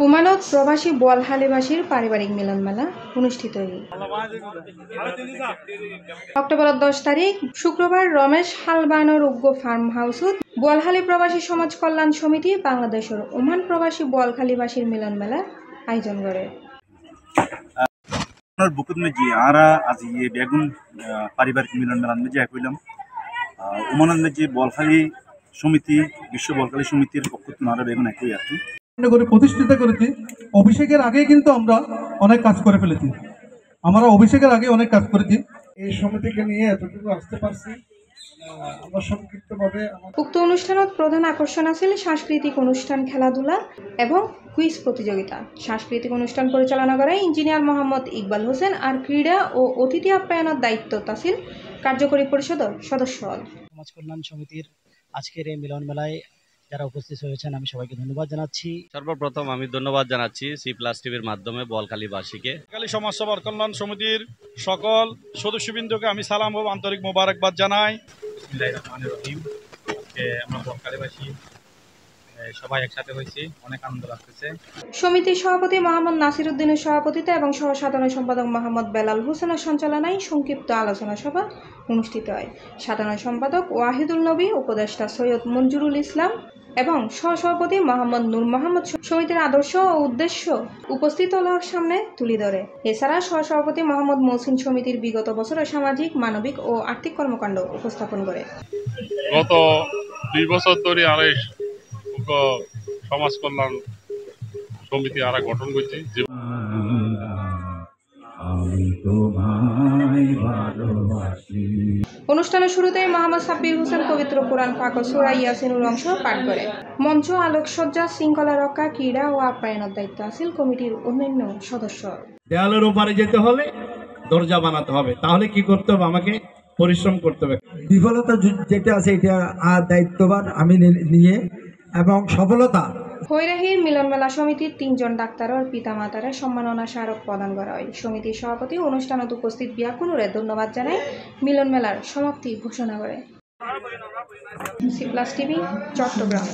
উমানত প্রবাসী বোয়ালখালীবাসীর পারিবারিক মিলন মেলা অনুষ্ঠিত অক্টোবর 10 তারিখ শুক্রবার রমেশ হালবানোর উগ্র ফার্ম হাউসত বোয়ালখালী প্রবাসী সমাজ কল্যাণ সমিতি বাংলাদেশের ওমান প্রবাসী বোয়ালখালীবাসীর মিলন মেলা আয়োজন করে। বুকুত में जी आरा आज ये बेगुन पारिवारिक मिलन मेला में जाय कइलाम उमानंद में जी बोलखाली समिति विश्व बोलखाली समितिर पक्ष থেকে आरा बेगुन একই আর কি করে প্রতিষ্ঠিত করেছি। অভিষেকের আগে কিন্তু আমরা অনেক কাজ করে ফেলেছি। আমরা অভিষেকের আগে অনেক কাজ করেছি। এই সমিতিকে নিয়ে এতটুকু আসতে পারছি। আমরা সংক্ষিপ্তভাবে উক্ত অনুষ্ঠানত প্রধান আকর্ষণ আছিল সাংস্কৃতিক অনুষ্ঠান, খেলাধুলা এবং কুইজ প্রতিযোগিতা। সাংস্কৃতিক অনুষ্ঠান পরিচালনা করে ইঞ্জিনিয়ার মোহাম্মদ ইকবাল হোসেন আর ক্রীড়া ও অতিথি আপ্যায়নের দায়িত্ব আছিল কার্যকরী পরিষদের সদস্য। সমাজ কল্যাণ সমিতির আজকের এই মিলন মেলায় যারা উপস্থিত হয়েছেন আমি সবাইকে ধন্যবাদ জানাচ্ছি। সর্বপ্রথম আমি ধন্যবাদ জানাচ্ছি সি প্লাস টিভির মাধ্যমে বোয়ালখালীবাসীকে। বোয়ালখালী সমাজ সেবা কল্যাণ সমিতির সকল সদস্যবৃন্দকে আমি সালাম ও আন্তরিক মোবারকবাদ জানাই। বিসমিল্লাহির রহমানির রহিম। আমরা বোয়ালখালীবাসী সবাই একসাথে হয়েছি, অনেক আনন্দ লাগতেছে। সমিতির সভাপতি মোহাম্মদ নাসির উদ্দিনের সভাপতিত্বে এবং সহ সাধারণ সম্পাদক মোহাম্মদ বেলাল হোসেনের সঞ্চালনায় সংক্ষিপ্ত আলোচনা সভা অনুষ্ঠিত হয়। সাধারণ সম্পাদক ওয়াহিদুল নবী, উপদেষ্টা সৈয়দ মঞ্জুরুল ইসলাম এবং সহসভাপতি মোহাম্মদ নূর মোহাম্মদ সমিতির আদর্শ ও উদ্দেশ্য উপস্থিত হওয়ার সামনে তুলে ধরে। এছাড়া সহসভাপতি মোহাম্মদ মহসিন সমিতির বিগত বছরের সামাজিক, মানবিক ও আর্থিক কর্মকাণ্ড উপস্থাপন করে। গত 2 বছর ধরে সমাজ কল্যাণ সমিতি আরা গঠন করছি। অনুষ্ঠানের শুরুতে মোহাম্মদ সাব্বির হোসেন পবিত্র কোরআন পাক ও সূরা ইয়াসিনের অংশ পাঠ করে। মঞ্চ, আলোকসজ্জা, শৃঙ্খলা রক্ষা, ক্রীড়া ও আপ্যায়নের দায়িত্ব আছিল কমিটির অন্যান্য সদস্য। দেয়ালের ওপারে যেতে হলে দরজা বানাতে হবে, তাহলে কি করতে হবে? আমাকে পরিশ্রম করতে হবে। বিফলতা যেটা আছে এটা দায়িত্ববান আমি নিয়ে এবং সফলতা হৈরাহির মিলনমেলা সমিতির 3 জন ডাক্তার ও পিতামাতারা সম্মাননা স্মারক প্রদান করা হয়। সমিতির সভাপতি অনুষ্ঠানত উপস্থিত বিয়াকুনুরে ধন্যবাদ জানায় মিলন মেলার সমাপ্তি ঘোষণা করে। C plus TV, Chittagong.